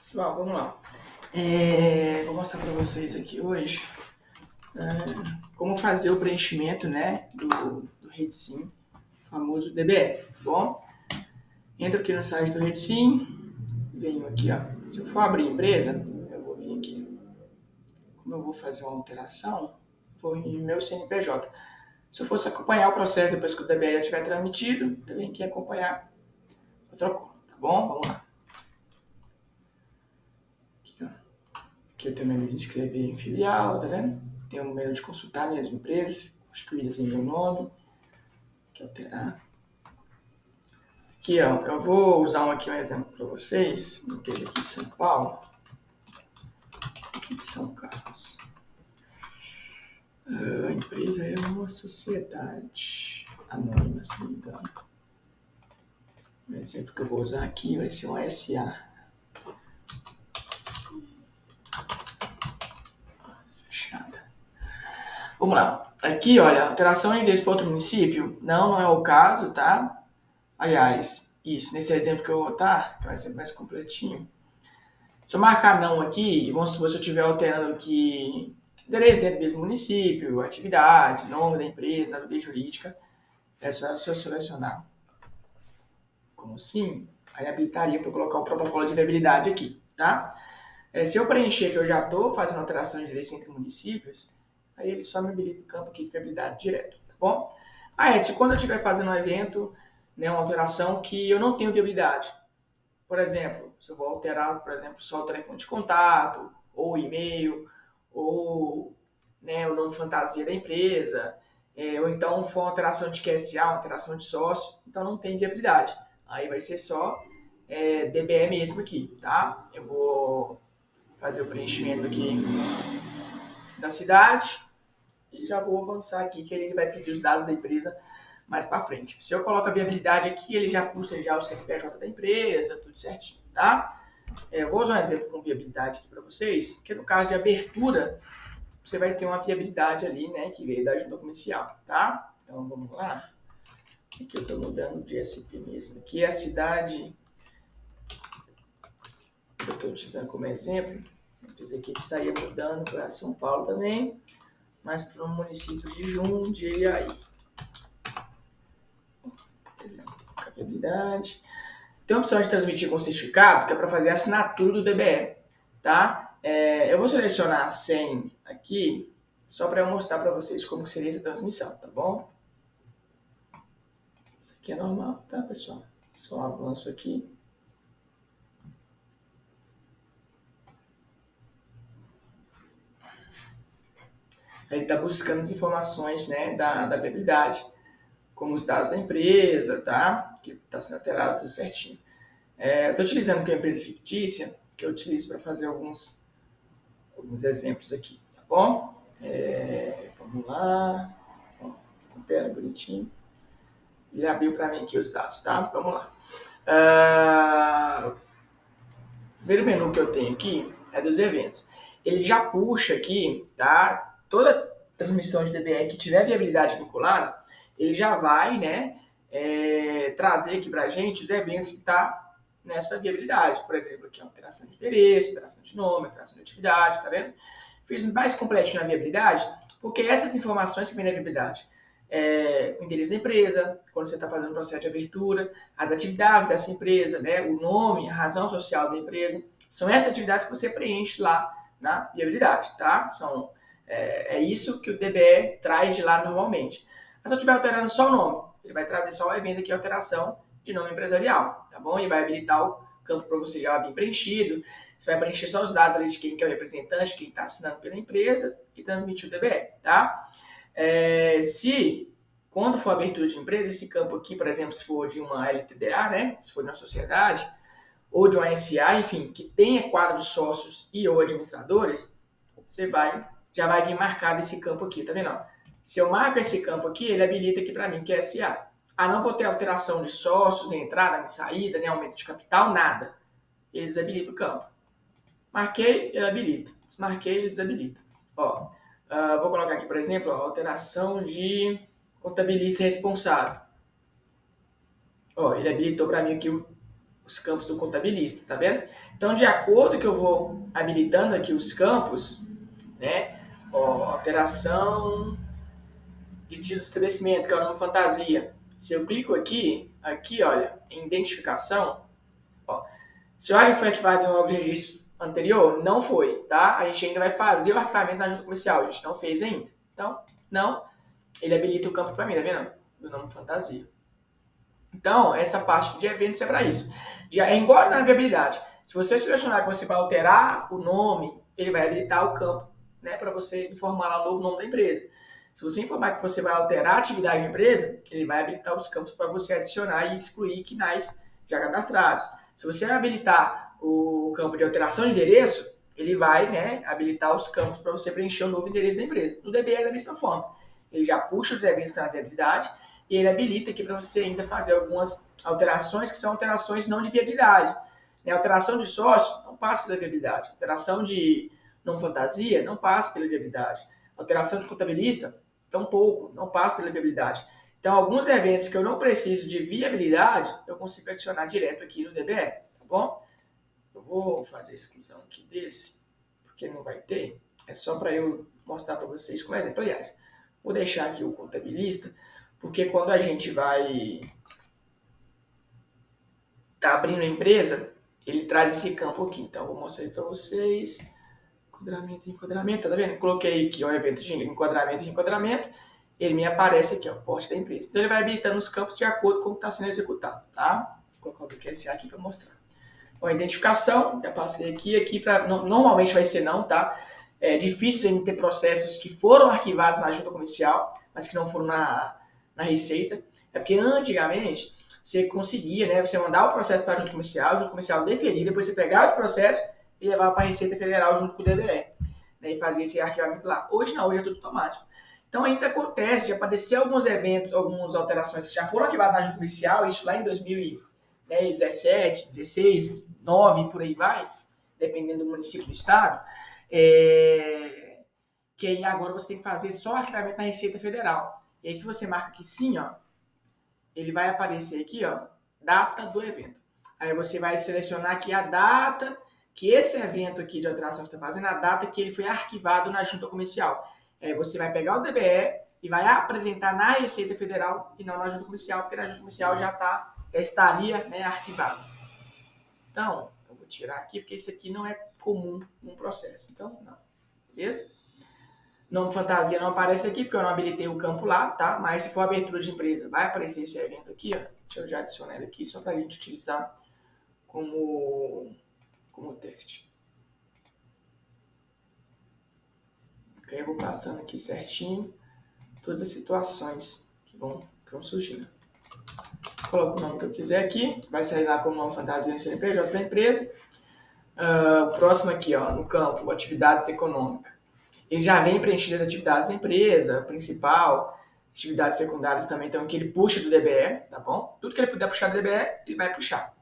Pessoal, vamos lá. Vou mostrar para vocês aqui hoje como fazer o preenchimento, né, do RedSim, famoso DBE, tá bom? Entro aqui no site do RedSim, venho aqui, ó. Se eu for abrir empresa, eu vou vir aqui. Como eu vou fazer uma alteração, vou em meu CNPJ. Se eu fosse acompanhar o processo depois que o DBE já estiver transmitido, eu venho aqui acompanhar outra cor, tá bom? Vamos lá. Aqui eu tenho o menu de inscrever em filial, tá vendo? Tem o menu de consultar minhas empresas, construídas em meu nome. Aqui alterar. Aqui, ó, eu vou usar aqui um exemplo para vocês, uma empresa aqui de São Paulo, aqui de São Carlos. A empresa é uma sociedade anônima, se não me engano. O exemplo que eu vou usar aqui vai ser uma SA. Fechada. Vamos lá. Aqui, olha, alteração de endereço para outro município, não é o caso, tá? Aliás, isso, nesse exemplo que eu vou botar, que é um exemplo mais completinho. Se eu marcar não aqui, vamos supor se eu estiver alterando aqui endereço dentro do mesmo município, atividade, nome da empresa, da vida jurídica, é só eu selecionar como sim, aí habilitaria para eu colocar o protocolo de viabilidade aqui, tá? Se eu preencher que eu já estou fazendo alteração de endereço entre municípios, aí ele só me habilita o campo aqui de viabilidade direto, tá bom? Edson, quando eu estiver fazendo um evento, né, uma alteração que eu não tenho viabilidade, por exemplo, se eu vou alterar, por exemplo, só o telefone de contato, ou o e-mail, ou né, o nome fantasia da empresa, ou então for uma alteração de QSA, uma alteração de sócio, então não tem viabilidade. Aí vai ser só DBE mesmo aqui, tá? Eu vou fazer o preenchimento aqui da cidade e já vou avançar aqui que ele vai pedir os dados da empresa mais para frente. Se eu coloco a viabilidade aqui, ele já puxa já o CNPJ da empresa, tudo certinho, tá? Eu vou usar um exemplo com viabilidade aqui para vocês, que no caso de abertura, você vai ter uma viabilidade ali, né, que veio da junta comercial, tá? Então vamos lá. Aqui eu estou mudando de SP mesmo. Aqui é a cidade que eu estou utilizando como exemplo. A empresa aqui estaria mudando para São Paulo também, mas para o município de Jundiaí. Viabilidade. Tem a opção de transmitir com certificado, que é para fazer a assinatura do DBE, tá? Eu vou selecionar 100 aqui, só para eu mostrar para vocês como que seria essa transmissão, tá bom? Isso aqui é normal, tá, pessoal? Só um avanço aqui. Ele está buscando as informações, né, da viabilidade, como os dados da empresa, tá? Que está sendo alterado tudo certinho. Eu estou utilizando aqui a empresa fictícia, que eu utilizo para fazer alguns exemplos aqui, tá bom? Vamos lá. Compara bonitinho. Ele abriu para mim aqui os dados, tá? Vamos lá. O primeiro menu que eu tenho aqui é dos eventos. Ele já puxa aqui, tá? Toda transmissão de DBE que tiver viabilidade vinculada, ele já vai, né, trazer aqui para a gente os eventos que tá nessa viabilidade. Por exemplo, aqui alteração de endereço, alteração de nome, alteração de atividade, tá vendo? Fiz mais completinho na viabilidade, porque essas informações que vêm na viabilidade, o endereço da empresa, quando você está fazendo o processo de abertura, as atividades dessa empresa, né, o nome, a razão social da empresa, são essas atividades que você preenche lá na viabilidade, tá? É isso que o DBE traz de lá normalmente. Mas se eu estiver alterando só o nome, ele vai trazer só o evento aqui, alteração de nome empresarial, tá bom? E vai habilitar o campo para você já bem preenchido. Você vai preencher só os dados ali de quem que é o representante, quem está assinando pela empresa e transmitir o DBE, tá? Se, quando for abertura de empresa, esse campo aqui, por exemplo, se for de uma LTDA, né, se for de uma sociedade, ou de uma SA, enfim, que tenha quadro de sócios e ou administradores, já vai vir marcado esse campo aqui, tá vendo? Se eu marco esse campo aqui, ele habilita aqui para mim, que é SA. Não vou ter alteração de sócios, nem entrada, nem saída, nem aumento de capital, nada. Ele desabilita o campo. Marquei, ele habilita. Desmarquei, ele desabilita. Vou colocar aqui, por exemplo, alteração de contabilista responsável. Ele habilitou para mim aqui os campos do contabilista, tá vendo? Então, de acordo que eu vou habilitando aqui os campos, né? Ó, alteração de título de estabelecimento, que é o nome fantasia. Se eu clico aqui, olha, em identificação, ó, se o já foi arquivado em um órgão de registro anterior, não foi, tá? A gente ainda vai fazer o arquivamento na junta comercial, a gente não fez ainda. Então, não, ele habilita o campo para mim, tá vendo? Do nome fantasia. Então, essa parte de eventos é para isso. Já é igual na viabilidade. Se você selecionar que você vai alterar o nome, ele vai habilitar o campo, né, para você informar lá o novo nome da empresa. Se você informar que você vai alterar a atividade da empresa, ele vai habilitar os campos para você adicionar e excluir quinais já cadastrados. Se você habilitar o campo de alteração de endereço, ele vai, né, habilitar os campos para você preencher o novo endereço da empresa. No DBE é da mesma forma. Ele já puxa os eventos na viabilidade e ele habilita aqui para você ainda fazer algumas alterações que são alterações não de viabilidade. Né? Alteração de sócio não passa pela viabilidade. Alteração de nome fantasia não passa pela viabilidade. Alteração de contabilista, tampouco, não passa pela viabilidade. Então, alguns eventos que eu não preciso de viabilidade, eu consigo adicionar direto aqui no DBE, tá bom? Eu vou fazer a exclusão aqui desse, porque não vai ter. É só para eu mostrar para vocês como exemplo. Aliás, vou deixar aqui o contabilista, porque quando a gente vai tá abrindo a empresa, ele traz esse campo aqui. Então, vou mostrar aí para vocês. Enquadramento, tá vendo? Coloquei aqui o evento de enquadramento e enquadramento. Ele me aparece aqui, ó, porte da empresa. Então, ele vai habilitando os campos de acordo com o que está sendo executado, tá? Vou colocar o QSA aqui para mostrar. Bom, identificação, já passei aqui para normalmente vai ser não, tá? É difícil a gente ter processos que foram arquivados na junta comercial, mas que não foram na Receita. É porque antigamente você conseguia, né? Você mandar o processo para a junta comercial deferir, depois você pegar os processos e levar para a Receita Federal junto com o DDE, né? E fazer esse arquivamento lá. Hoje não, hoje é tudo automático. Então ainda acontece de aparecer alguns eventos, algumas alterações que já foram arquivadas na junta comercial, isso lá em 2017, 16, 9 e por aí vai, dependendo do município do estado, que aí agora você tem que fazer só arquivamento na Receita Federal. E aí se você marca aqui sim, ó, ele vai aparecer aqui, ó, data do evento. Aí você vai selecionar aqui a data que esse evento aqui de alteração que você está fazendo, a data que ele foi arquivado na junta comercial. Aí você vai pegar o DBE e vai apresentar na Receita Federal e não na junta comercial, porque na junta comercial já estaria, né, arquivado. Então, eu vou tirar aqui, porque isso aqui não é comum num processo. Então, não. Beleza? Nome fantasia não aparece aqui, porque eu não habilitei o campo lá, tá? Mas se for abertura de empresa, vai aparecer esse evento aqui, ó. Deixa eu já adicionar ele aqui, só para a gente utilizar como teste. Ok, eu vou passando aqui certinho todas as situações que vão surgindo. Coloco o nome que eu quiser aqui, vai sair lá como nome fantasia no CNPJ da empresa. O próximo aqui, ó, no campo, atividades econômicas. Ele já vem preenchido as atividades da empresa, principal, atividades secundárias também, então que ele puxa do DBE, tá bom? Tudo que ele puder puxar do DBE, ele vai puxar.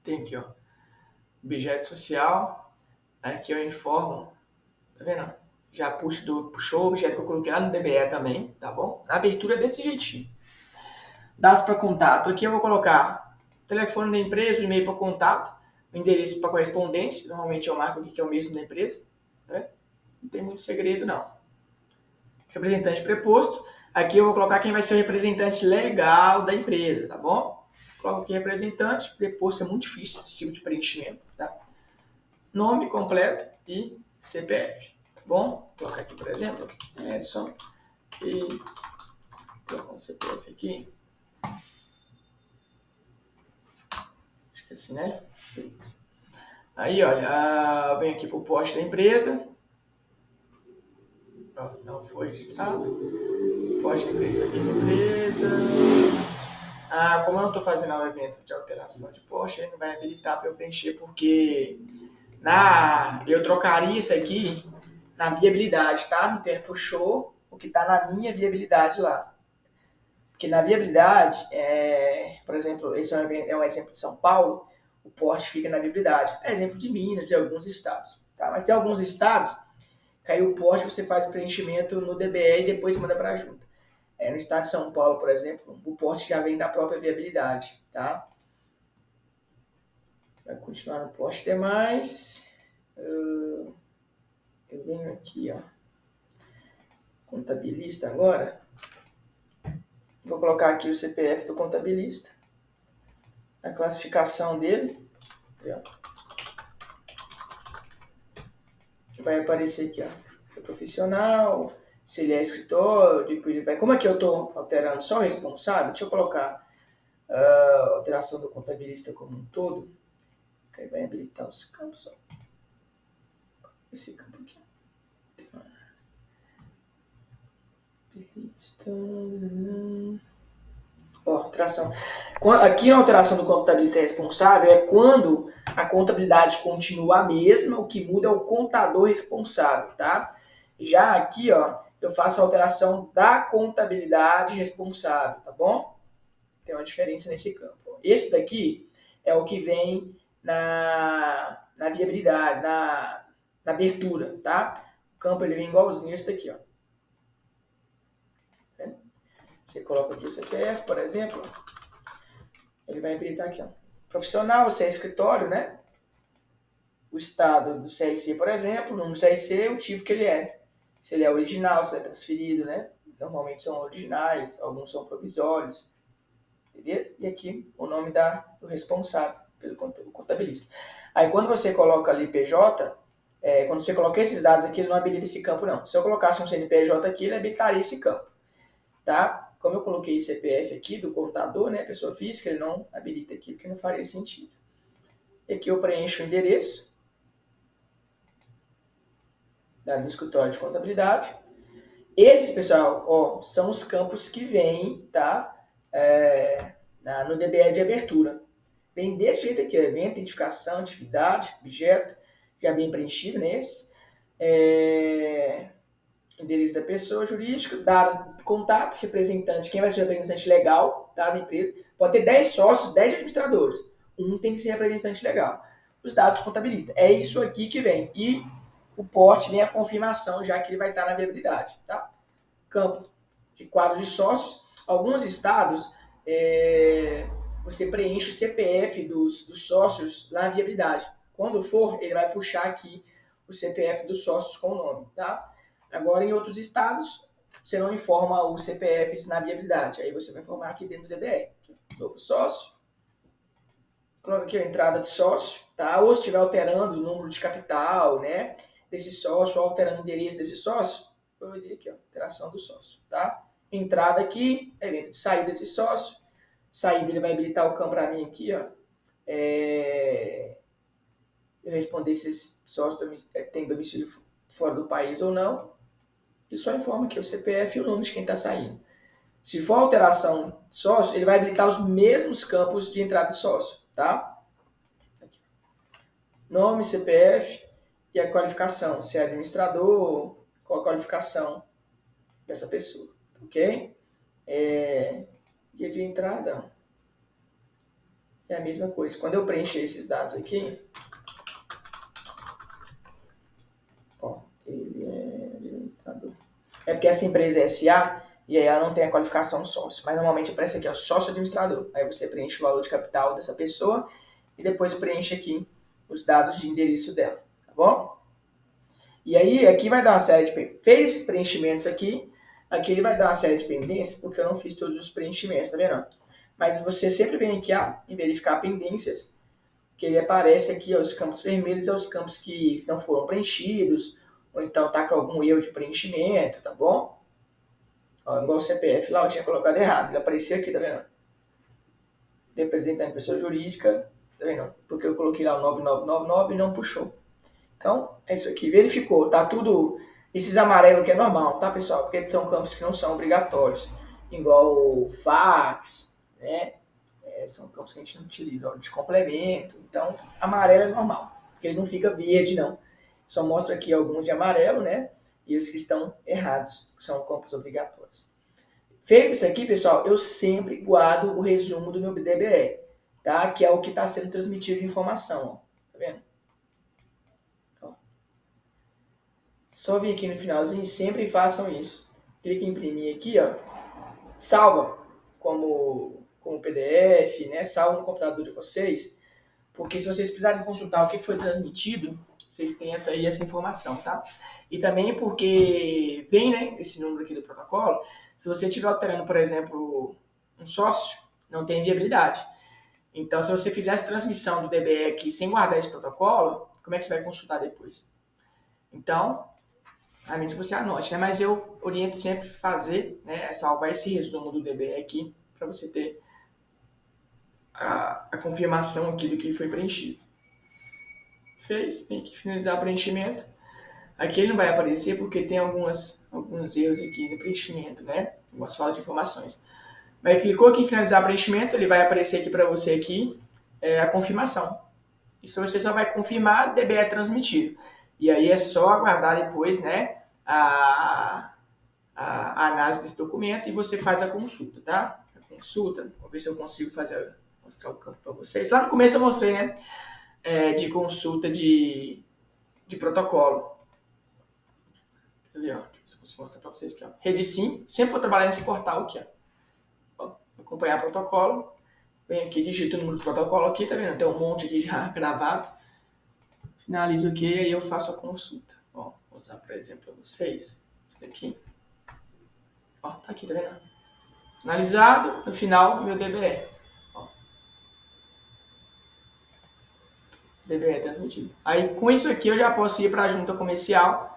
Tem aqui, ó, objeto social, aqui eu informo, tá vendo? Já puxou o objeto que eu coloquei lá no DBE também, tá bom? Na abertura é desse jeitinho. Dados para contato, aqui eu vou colocar o telefone da empresa, o e-mail para contato, o endereço para correspondência, normalmente eu marco aqui que é o mesmo da empresa, né? Não tem muito segredo não. Representante preposto, aqui eu vou colocar quem vai ser o representante legal da empresa, tá bom? Coloco aqui representante, preposto é muito difícil esse tipo de preenchimento, tá? Nome completo e CPF, tá bom? Vou colocar aqui, por exemplo, Edson e colocar um CPF aqui. Acho que é assim, né? Beleza. Aí, olha, vem aqui para o poste da empresa. Não foi registrado. Poste da empresa aqui da empresa. Como eu não estou fazendo o evento de alteração de poste, ele não vai habilitar para eu preencher, porque eu trocaria isso aqui na viabilidade, tá? No tempo show, o que está na minha viabilidade lá. Porque na viabilidade, por exemplo, esse é um exemplo de São Paulo, o poste fica na viabilidade. É exemplo de Minas e alguns estados. Tá? Mas tem alguns estados, caiu o poste, você faz o preenchimento no DBE e depois manda para a junta. No estado de São Paulo, por exemplo, o poste já vem da própria viabilidade. Tá? Vai continuar no poste demais. Eu venho aqui, ó, contabilista agora. Vou colocar aqui o CPF do contabilista, a classificação dele. Aqui, ó. Vai aparecer aqui, ó, se é profissional, se ele é escritório, por aí vai. Como aqui eu estou alterando só o responsável, deixa eu colocar a alteração do contabilista como um todo. Aí vai habilitar os campos, ó. Esse campo aqui. Ó, alteração. Aqui na alteração do contabilista responsável é quando a contabilidade continua a mesma, o que muda é o contador responsável, tá? Já aqui, ó, eu faço a alteração da contabilidade responsável, tá bom? Tem uma diferença nesse campo. Esse daqui é o que vem na viabilidade, na abertura, tá? O campo ele vem igualzinho a esse daqui, ó. Você coloca aqui o CPF, por exemplo, ele vai habilitar aqui, ó. Profissional, se é escritório, né? O estado do CRC, por exemplo, no CRC, o tipo que ele é. Se ele é original, se ele é transferido, né? Normalmente são originais, alguns são provisórios, beleza? E aqui o nome do responsável, pelo contabilista. Aí quando você coloca ali PJ, quando você coloca esses dados aqui, ele não habilita esse campo, não. Se eu colocasse um CNPJ aqui, ele habilitaria esse campo, tá? Como eu coloquei CPF aqui do contador, né, pessoa física, ele não habilita aqui, porque não faria sentido. E aqui eu preencho o endereço do escritório de contabilidade. Esses, pessoal, ó, são os campos que vêm, tá? No DBE de abertura. Vem desse jeito aqui, ó, vem identificação, atividade, objeto, já bem preenchido nesses. Endereço da pessoa jurídica, dados de contato, representante, quem vai ser o representante legal, tá, da empresa. Pode ter 10 sócios, 10 administradores. Um tem que ser representante legal. Os dados do contabilista. É isso aqui que vem. E o porte vem a confirmação, já que ele vai estar na viabilidade, tá? Campo de quadro de sócios. Alguns estados, você preenche o CPF dos sócios na viabilidade. Quando for, ele vai puxar aqui o CPF dos sócios com o nome, tá? Agora, em outros estados, você não informa o CPF na viabilidade. Aí você vai informar aqui dentro do DBE. Novo sócio. Coloca aqui a entrada de sócio, tá? Ou se estiver alterando o número de capital, né? Desse sócio, ou alterando o endereço desse sócio, eu diria aqui, ó, alteração do sócio, tá? Entrada aqui, evento de saída desse sócio. Saída, ele vai habilitar o campo para mim aqui, ó. Eu responder se esse sócio tem domicílio fora do país ou não. E só informa aqui o CPF e o nome de quem está saindo. Se for alteração de sócio, ele vai habilitar os mesmos campos de entrada de sócio, tá? Aqui. Nome, CPF e a qualificação. Se é administrador, qual a qualificação dessa pessoa, ok? Dia de entrada é a mesma coisa. Quando eu preencher esses dados aqui, ó, ele é administrador. É porque essa empresa é SA e aí ela não tem a qualificação sócio. Mas normalmente aparece aqui, ó, sócio administrador. Aí você preenche o valor de capital dessa pessoa e depois preenche aqui os dados de endereço dela, tá bom? E aí, aqui vai dar uma série de... Fez esses preenchimentos aqui ele vai dar uma série de pendências, porque eu não fiz todos os preenchimentos, tá vendo? Mas você sempre vem aqui, ó, em verificar pendências, que ele aparece aqui, ó, os campos vermelhos são os campos que não foram preenchidos, ou então tá com algum erro de preenchimento, tá bom? Ó, igual o CPF lá, eu tinha colocado errado, ele aparecia aqui, tá vendo? Representante de pessoa jurídica, tá vendo? Porque eu coloquei lá o 9999 e não puxou. Então, é isso aqui. Verificou, tá tudo... Esses amarelos que é normal, tá, pessoal? Porque são campos que não são obrigatórios. Igual fax, né? São campos que a gente não utiliza, ó, de complemento. Então, amarelo é normal, porque ele não fica verde, não. Só mostra aqui alguns de amarelo, né? E os que estão errados, que são campos obrigatórios. Feito isso aqui, pessoal, eu sempre guardo o resumo do meu DBE, tá? Que é o que está sendo transmitido de informação, ó. Tá vendo? Ó. Só vir aqui no finalzinho, sempre façam isso. Clique em imprimir aqui, ó. Salva como PDF, né? Salva no computador de vocês. Porque se vocês precisarem consultar o que foi transmitido, vocês têm essa informação, tá? E também porque vem, né, esse número aqui do protocolo, se você estiver alterando, por exemplo, um sócio, não tem viabilidade. Então, se você fizer essa transmissão do DBE aqui sem guardar esse protocolo, como é que você vai consultar depois? Então, a menos que você anote, né? Mas eu oriento sempre fazer, né, salvar esse resumo do DBE aqui, para você ter a confirmação aqui do que foi preenchido. Fez, tem que finalizar o preenchimento. Aqui ele não vai aparecer porque tem alguns erros aqui no preenchimento, né? Algumas faltas de informações. Mas clicou aqui em finalizar o preenchimento, ele vai aparecer aqui para você aqui a confirmação. Isso você só vai confirmar DBE transmitido. E aí é só aguardar depois, né, a análise desse documento e você faz a consulta, tá? A consulta, vou ver se eu consigo mostrar o campo para vocês. Lá no começo eu mostrei, né, de consulta de protocolo. Quer ver, ó? Deixa eu ver se eu consigo mostrar para vocês aqui, ó. Rede Sim, sempre vou trabalhar nesse portal aqui, ó. Acompanhar protocolo. Vem aqui, digito o número do protocolo aqui, tá vendo? Tem um monte aqui já gravado. Finalizo aqui e aí eu faço a consulta. Ó, vou usar, por exemplo, para vocês. Esse daqui. Ó, tá aqui, tá vendo? Analisado, no final, meu DBE. Ó. DBE transmitido. Aí, com isso aqui, eu já posso ir para a junta comercial,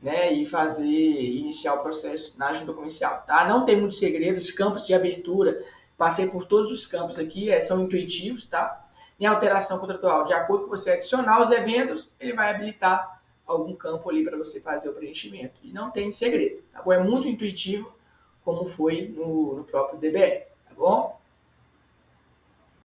né, e iniciar o processo na junta comercial, tá? Não tem muito segredo, os campos de abertura, passei por todos os campos aqui, são intuitivos, tá? Em alteração contratual, de acordo com você adicionar os eventos, ele vai habilitar algum campo ali para você fazer o preenchimento. E não tem segredo, tá bom? É muito intuitivo, como foi no próprio DBE, tá bom?